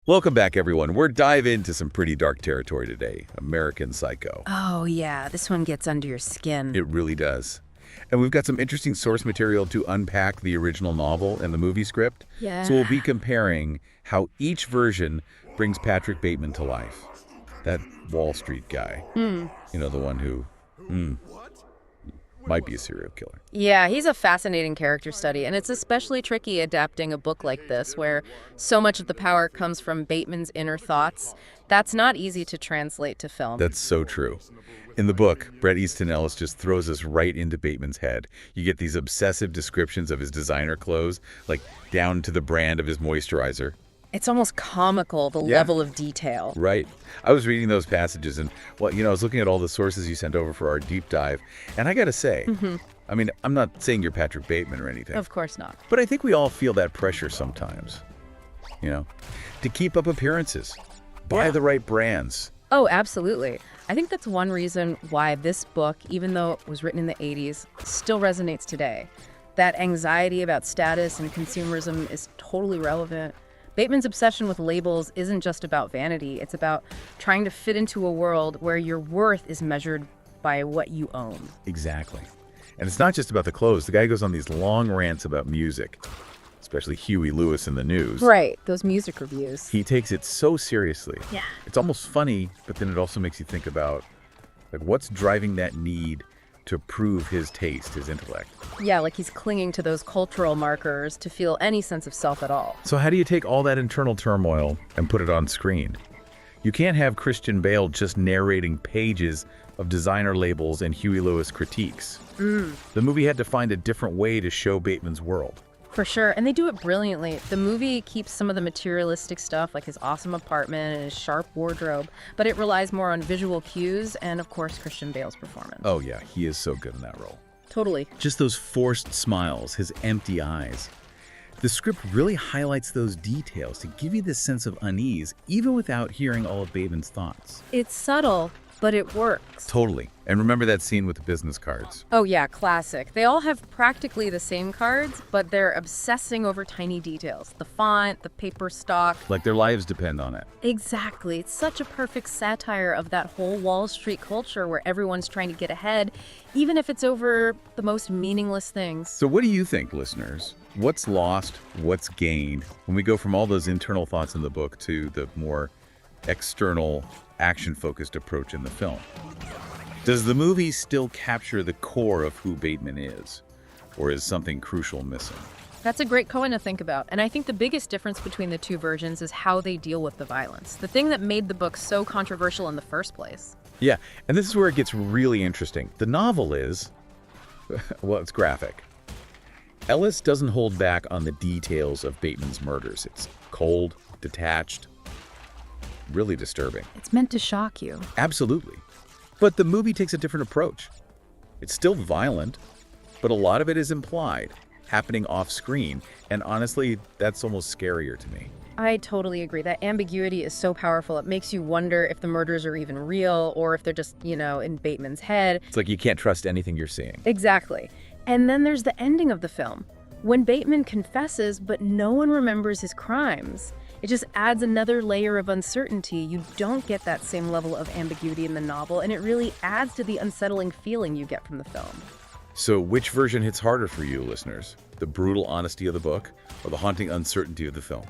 Welcome back, everyone. We're diving into some pretty dark territory today. American Psycho. Oh, yeah, this one gets under your skin. It really does. And we've got some interesting source material to unpack the original novel and the movie script. Yeah. So we'll be comparing how each version brings Patrick Bateman to life. That Wall Street guy. You know, the one who might be a serial killer. Yeah, he's a fascinating character study, and it's especially tricky adapting a book like this, where so much of the power comes from Bateman's inner thoughts. That's not easy to translate to film. That's so true. In the book, Bret Easton Ellis just throws us right into Bateman's head. You get these obsessive descriptions of his designer clothes, like down to the brand of his moisturizer. It's almost comical, the level of detail. Right. I was reading those passages and, well, I was looking at all the sources you sent over for our deep dive. And I got to say, I mean, I'm not saying you're Patrick Bateman or anything. Of course not. But I think we all feel that pressure sometimes, to keep up appearances, buy the right brands. Oh, absolutely. I think that's one reason why this book, even though it was written in the 80s, still resonates today. That anxiety about status and consumerism is totally relevant. Bateman's obsession with labels isn't just about vanity. It's about trying to fit into a world where your worth is measured by what you own. Exactly. And it's not just about the clothes. The guy goes on these long rants about music, especially Huey Lewis in the news. Right, those music reviews. He takes it so seriously. Yeah. It's almost funny, but then it also makes you think about what's driving that need to prove his taste, his intellect. Yeah, like he's clinging to those cultural markers to feel any sense of self at all. So how do you take all that internal turmoil and put it on screen? You can't have Christian Bale just narrating pages of designer labels and Huey Lewis critiques. The movie had to find a different way to show Bateman's world. For sure, and they do it brilliantly. The movie keeps some of the materialistic stuff, like his awesome apartment and his sharp wardrobe, but it relies more on visual cues and, of course, Christian Bale's performance. Oh yeah, he is so good in that role. Totally. Just those forced smiles, his empty eyes. The script really highlights those details to give you this sense of unease, even without hearing all of Bateman's thoughts. It's subtle, but it works. Totally. And remember that scene with the business cards. Oh yeah, classic. They all have practically the same cards, but they're obsessing over tiny details. The font, the paper stock. Like their lives depend on it. Exactly. It's such a perfect satire of that whole Wall Street culture where everyone's trying to get ahead, even if it's over the most meaningless things. So what do you think, listeners? What's lost? What's gained when we go from all those internal thoughts in the book to the more external, action-focused approach in the film? Does the movie still capture the core of who Bateman is? Or is something crucial missing? That's a great point to think about. And I think the biggest difference between the two versions is how they deal with the violence. The thing that made the book so controversial in the first place. Yeah, and this is where it gets really interesting. The novel is, well, it's graphic. Ellis doesn't hold back on the details of Bateman's murders. It's cold, detached, really disturbing. It's meant to shock you. Absolutely. But the movie takes a different approach. It's still violent, but a lot of it is implied, happening off screen. And honestly, that's almost scarier to me. I totally agree. That ambiguity is so powerful. It makes you wonder if the murders are even real or if they're just, in Bateman's head. It's like you can't trust anything you're seeing. Exactly. And then there's the ending of the film, when Bateman confesses, but no one remembers his crimes. It just adds another layer of uncertainty. You don't get that same level of ambiguity in the novel, and it really adds to the unsettling feeling you get from the film. So which version hits harder for you, listeners? The brutal honesty of the book or the haunting uncertainty of the film?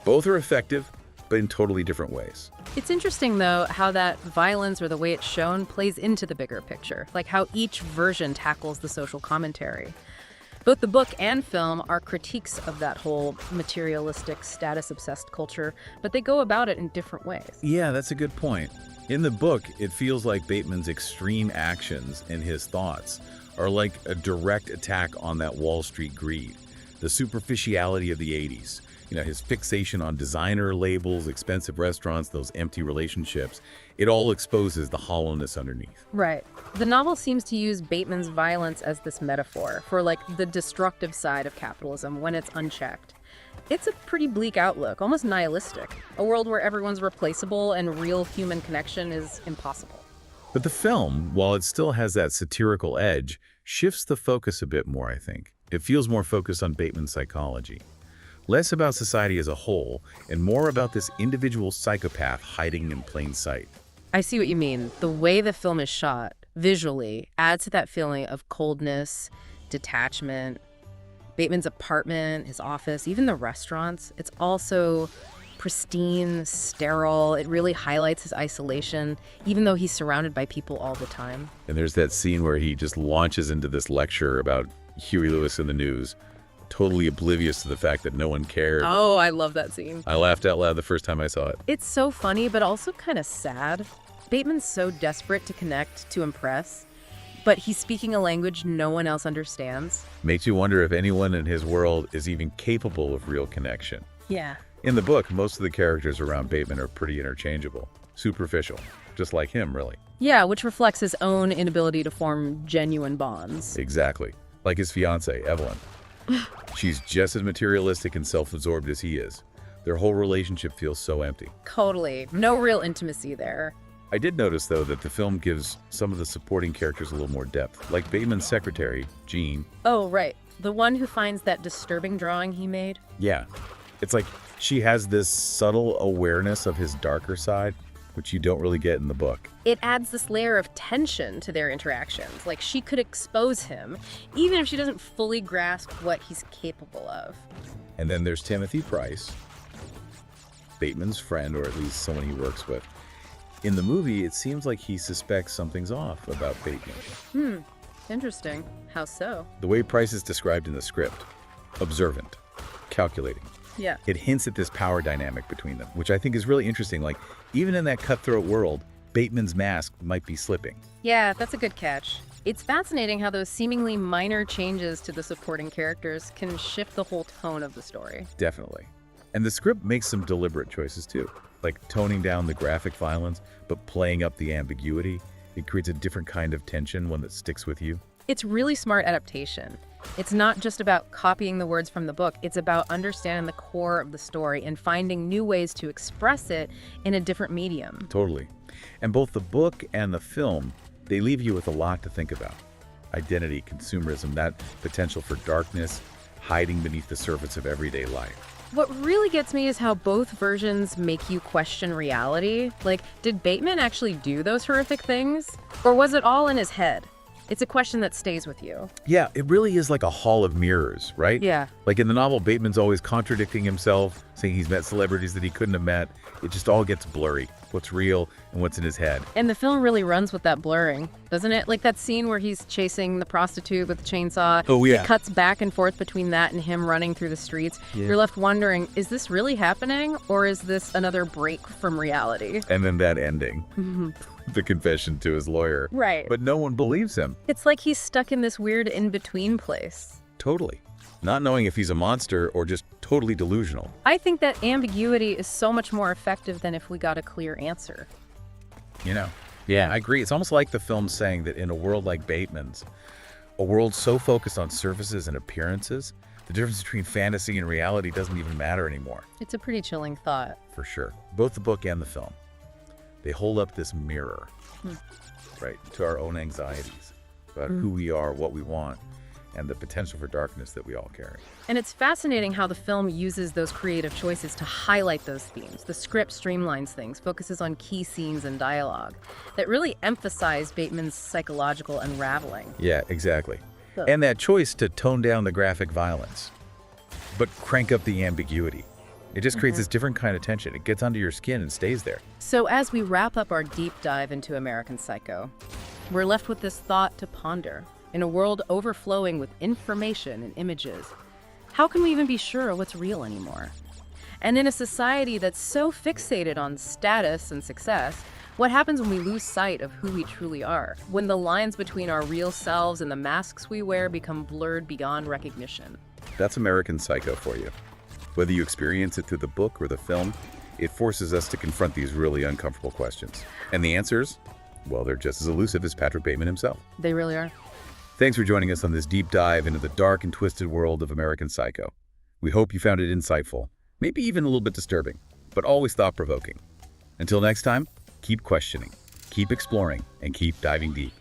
Both are effective, but in totally different ways. It's interesting, though, how that violence or the way it's shown plays into the bigger picture, like how each version tackles the social commentary. Both the book and film are critiques of that whole materialistic, status-obsessed culture, but they go about it in different ways. Yeah, that's a good point. In the book, it feels like Bateman's extreme actions and his thoughts are like a direct attack on that Wall Street greed, the superficiality of the 80s. His fixation on designer labels, expensive restaurants, those empty relationships, it all exposes the hollowness underneath. Right. The novel seems to use Bateman's violence as this metaphor for the destructive side of capitalism when it's unchecked. It's a pretty bleak outlook, almost nihilistic, a world where everyone's replaceable and real human connection is impossible. But the film, while it still has that satirical edge, shifts the focus a bit more, I think. It feels more focused on Bateman's psychology. Less about society as a whole, and more about this individual psychopath hiding in plain sight. I see what you mean. The way the film is shot, visually, adds to that feeling of coldness, detachment. Bateman's apartment, his office, even the restaurants, it's also pristine, sterile. It really highlights his isolation, even though he's surrounded by people all the time. And there's that scene where he just launches into this lecture about Huey Lewis and the news, totally oblivious to the fact that no one cared. Oh, I love that scene. I laughed out loud the first time I saw it. It's so funny, but also kind of sad. Bateman's so desperate to connect, to impress, but he's speaking a language no one else understands. Makes you wonder if anyone in his world is even capable of real connection. Yeah. In the book, most of the characters around Bateman are pretty interchangeable, superficial, just like him, really. Yeah, which reflects his own inability to form genuine bonds. Exactly. Like his fiancée, Evelyn. She's just as materialistic and self-absorbed as he is. Their whole relationship feels so empty. Totally. No real intimacy there. I did notice, though, that the film gives some of the supporting characters a little more depth, like Bateman's secretary, Jean. Oh, right. The one who finds that disturbing drawing he made? Yeah. It's like she has this subtle awareness of his darker side, which you don't really get in the book. It adds this layer of tension to their interactions. Like, she could expose him, even if she doesn't fully grasp what he's capable of. And then there's Timothy Price, Bateman's friend, or at least someone he works with. In the movie, it seems like he suspects something's off about Bateman. Interesting. How so? The way Price is described in the script, observant, calculating. Yeah. It hints at this power dynamic between them, which I think is really interesting. Like, even in that cutthroat world, Bateman's mask might be slipping. Yeah, that's a good catch. It's fascinating how those seemingly minor changes to the supporting characters can shift the whole tone of the story. Definitely. And the script makes some deliberate choices too, like toning down the graphic violence, but playing up the ambiguity. It creates a different kind of tension, one that sticks with you. It's really smart adaptation. It's not just about copying the words from the book. It's about understanding the core of the story and finding new ways to express it in a different medium. Totally. And both the book and the film, they leave you with a lot to think about. Identity, consumerism, that potential for darkness, hiding beneath the surface of everyday life. What really gets me is how both versions make you question reality. Like, did Bateman actually do those horrific things? Or was it all in his head? It's a question that stays with you. Yeah, it really is like a hall of mirrors, right? Yeah. Like in the novel, Bateman's always contradicting himself, saying he's met celebrities that he couldn't have met. It just all gets blurry, what's real and what's in his head. And the film really runs with that blurring, doesn't it? Like that scene where he's chasing the prostitute with the chainsaw. Oh, yeah. It cuts back and forth between that and him running through the streets. Yeah. You're left wondering, is this really happening? Or is this another break from reality? And then that ending, the confession to his lawyer. Right. But no one believes him. It's like he's stuck in this weird in-between place. Totally. Not knowing if he's a monster or just totally delusional. I think that ambiguity is so much more effective than if we got a clear answer. You know? Yeah, I agree. It's almost like the film saying that in a world like Bateman's, a world so focused on surfaces and appearances, the difference between fantasy and reality doesn't even matter anymore. It's a pretty chilling thought. For sure. Both the book and the film. They hold up this mirror, right, to our own anxieties about who we are, what we want, and the potential for darkness that we all carry. And it's fascinating how the film uses those creative choices to highlight those themes. The script streamlines things, focuses on key scenes and dialogue that really emphasize Bateman's psychological unraveling. Yeah, exactly. And that choice to tone down the graphic violence, but crank up the ambiguity. It just creates this different kind of tension. It gets under your skin and stays there. So as we wrap up our deep dive into American Psycho, we're left with this thought to ponder. In a world overflowing with information and images, how can we even be sure what's real anymore? And in a society that's so fixated on status and success, what happens when we lose sight of who we truly are? When the lines between our real selves and the masks we wear become blurred beyond recognition? That's American Psycho for you. Whether you experience it through the book or the film, it forces us to confront these really uncomfortable questions. And the answers? Well, they're just as elusive as Patrick Bateman himself. They really are. Thanks for joining us on this deep dive into the dark and twisted world of American Psycho. We hope you found it insightful, maybe even a little bit disturbing, but always thought-provoking. Until next time, keep questioning, keep exploring, and keep diving deep.